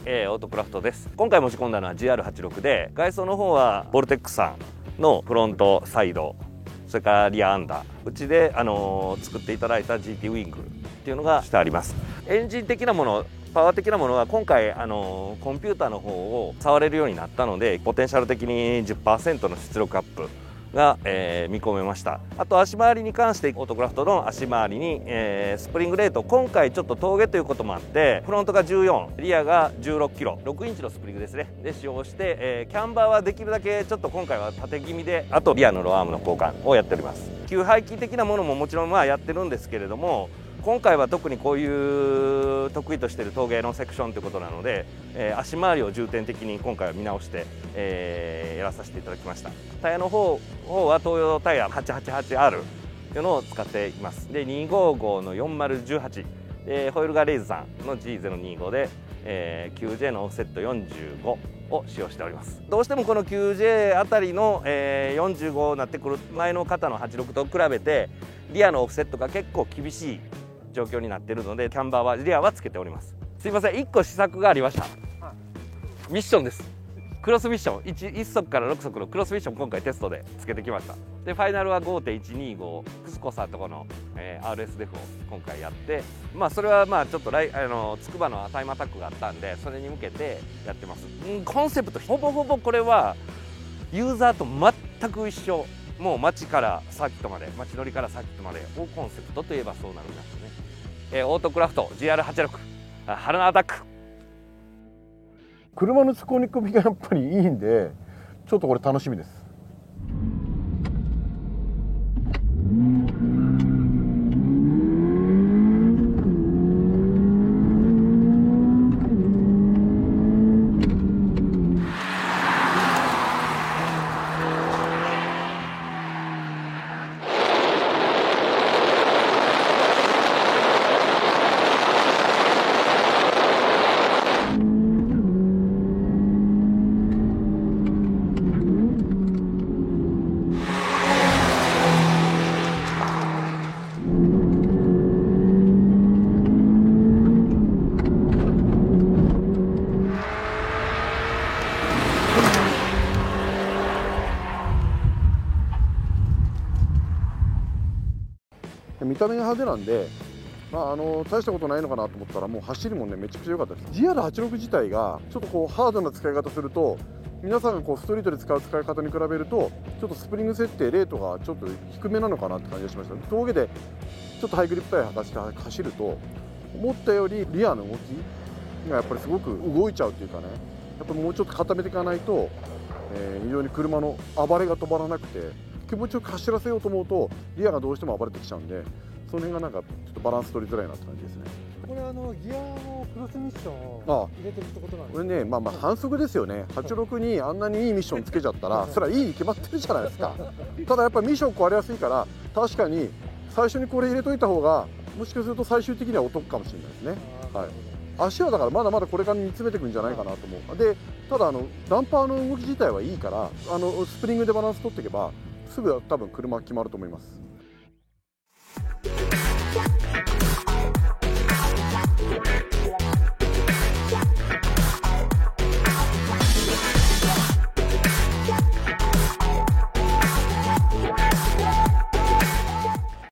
オートクラフトです。今回持ち込んだのは GR86 で、外装の方はボルテックさんのフロントサイド、それからリアアンダー、うちで、作っていただいた GT ウィングっていうのがしてあります。エンジン的なもの、パワー的なものは今回コンピューターの方を触れるようになったので、ポテンシャル的に 10% の出力アップが、見込めました。あと足回りに関して、オートクラフトの足回りに、スプリングレート、今回ちょっと峠ということもあって、フロントが14、リアが16キロ、6インチのスプリングですね、で使用して、キャンバーはできるだけちょっと今回は縦気味で、あとリアのローアームの交換をやっております。給排気的なものももちろんやってるんですけれども、今回は特にこういう得意としている峠のセクションということなので、足回りを重点的に今回は見直して、やらさせていただきました。タイヤの方は東洋タイヤ 888R というのを使っています。で255の4018でホイールがレイズさんの G025 で、9J のオフセット45を使用しております。どうしてもこの 9J あたりの、45になってくる前の方の86と比べてリアのオフセットが結構厳しい状況になっているので、キャンバーはリアはつけております。すいません、1個試作がありました。ミッションです。クロスミッション 1足から6足のクロスミッション、今回テストでつけてきました。でファイナルは 5.125 クスコさんとこの、RS デフを今回やって、それはちょっとつくばのタイムアタックがあったんで、それに向けてやってます。コンセプトほぼほぼこれはユーザーと全く一緒。もう街からサーキットまで、街乗りからサーキットまでをコンセプトといえばそうなりますね。オートクラフト GR86 春のアタック。車の突っ込みがやっぱりいいんで、ちょっとこれ楽しみです。見た目が派手なんで、大したことないのかなと思ったら、もう走りもねめちゃくちゃ良かったです。 GR86 自体がちょっとこうハードな使い方すると、皆さんがこうストリートで使う使い方に比べるとちょっとスプリング設定レートがちょっと低めなのかなって感じがしました。峠でちょっとハイグリップタイヤ履かして走ると、思ったよりリアの動きがやっぱりすごく動いちゃうっていうかね、やっぱもうちょっと固めていかないと、非常に車の暴れが止まらなくて、気持ちよく走らせようと思うとリアがどうしても暴れてきちゃうんで、その辺がなんかちょっとバランス取りづらいなって感じですね。これギアのクロスミッションを入れてるってことなんですか？これね、反則ですよね。86にあんなにいいミッションつけちゃったらそれはいいに決まってるじゃないですか。ただやっぱりミッション壊れやすいから、確かに最初にこれ入れといた方がもしかすると最終的にはお得かもしれないですね。はい、足はだからまだまだこれから煮詰めていくんじゃないかなと思う。でただダンパーの動き自体はいいから、スプリングでバランス取っていけばすぐ多分車決まると思います。